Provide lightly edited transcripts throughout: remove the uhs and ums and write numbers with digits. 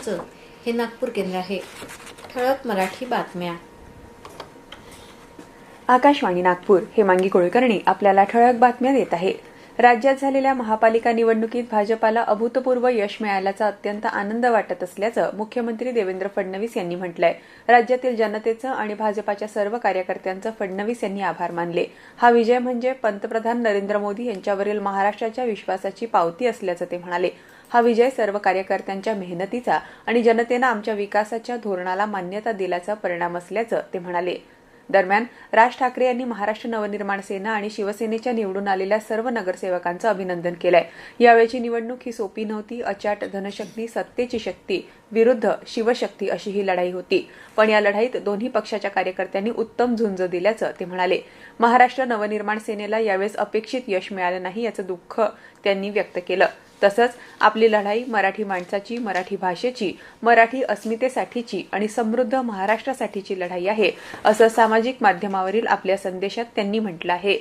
वाहिनीचं हे नागपूर केंद्र आहे. ठळक मराठी बातम्या. आकाशवाणी नागपूर. हेमांगी कुलकर्णी आपल्याला ठळक बातम्या देत आहे. राज्यात झालेल्या महापालिका निवडणुकीत भाजपाला अभूतपूर्व यश मिळाल्याचा अत्यंत आनंद वाटत असल्याचं मुख्यमंत्री देवेंद्र फडणवीस यांनी म्हटलंय. राज्यातील जनतेचं आणि भाजपाच्या सर्व कार्यकर्त्यांचं फडणवीस यांनी आभार मानले. हा विजय म्हणजे पंतप्रधान नरेंद्र मोदी यांच्यावरील महाराष्ट्राच्या विश्वासाची पावती असल्याचं ते म्हणाले. हा विजय सर्व कार्यकर्त्यांच्या मेहनतीचा आणि जनतेनं आमच्या विकासाच्या धोरणाला मान्यता दिल्याचा परिणाम असल्याचं ते म्हणाले. दरम्यान राज ठाकरे यांनी महाराष्ट्र नवनिर्माण सेना आणि शिवसेनेच्या निवडून आलेल्या सर्व नगरसेवकांचं अभिनंदन केलंय. यावेळची निवडणूक ही सोपी नव्हती. अचाट धनशक्ती, सत्तेची शक्ती विरुद्ध शिवशक्ती अशी ही लढाई होती. पण या लढाईत दोन्ही पक्षाच्या कार्यकर्त्यांनी उत्तम झुंज दिल्याचं ते म्हणाले. महाराष्ट्र नवनिर्माण सेनेला यावेळेस अपेक्षित यश मिळालं नाही याचं दुःख त्यांनी व्यक्त केलं. तसंच आपली लढाई मराठी माणसाची, मराठी भाषेची, मराठी अस्मितेसाठीची आणि समृद्ध महाराष्ट्रासाठीची लढाई आहे, असं सामाजिक माध्यमावरील आपल्या संदेशात त्यांनी म्हटलं आहे.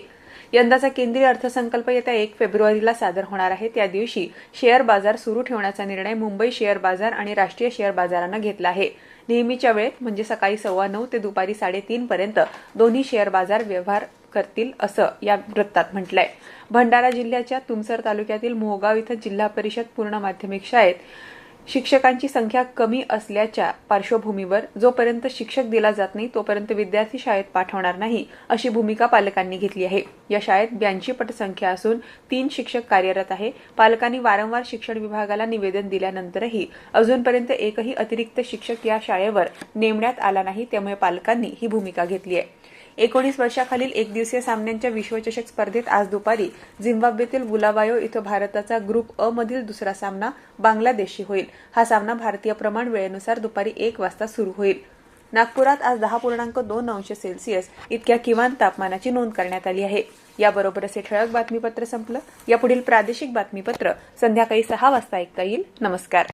यंदाचा केंद्रीय अर्थसंकल्प येत्या 1 फेब्रुवारीला सादर होणार आहे. त्या दिवशी शेअर बाजार सुरू ठेवण्याचा निर्णय मुंबई शेअर बाजार आणि राष्ट्रीय शेअर बाजारानं घेतला आहे. नेहमीच्या वेळेत म्हणजे सकाळी 9:15 ते दुपारी 3:30 पर्यंत दोन्ही शेअर बाजार व्यवहार करतील असं या वृत्तात म्हटलंय. भंडारा जिल्ह्याच्या तुमसर तालुक्यातील मोहगाव इथं जिल्हा परिषद पूर्ण माध्यमिक शाळेत शिक्षकांची संख्या कमी असल्याच्या पार्श्वभूमीवर जोपर्यंत शिक्षक दिला जात नाही तोपर्यंत विद्यार्थी शाळेत पाठवणार नाही अशी भूमिका पालकांनी घेतली आहे. या शाळेत 82 पटसंख्या असून 3 शिक्षक कार्यरत आहे. पालकांनी वारंवार शिक्षण विभागाला निवेदन दिल्यानंतरही अजूनपर्यंत एकही अतिरिक्त शिक्षक या शाळेवर नेमण्यात आला नाही. त्यामुळे पालकांनी ही भूमिका घेतली आहे. 19 वर्षाखालील एकदिवसीय सामन्यांच्या विश्वचषक स्पर्धेत आज दुपारी झिम्बाब्वेतील बुलावायो इथं भारताचा ग्रुप अ मधील दुसरा सामना बांगलादेशशी होईल. हा सामना भारतीय प्रमाण वेळेनुसार दुपारी 1 वाजता सुरू होईल. नागपुरात आज 10.2 अंश सेल्सिअस इतक्या किमान तापमानाची नोंद करण्यात आली आहे. याबरोबरच हे ठळक बातमीपत्र संपलं. यापुढील प्रादेशिक बातमीपत्र संध्याकाळी 6 वाजता ऐकता येईल. नमस्कार.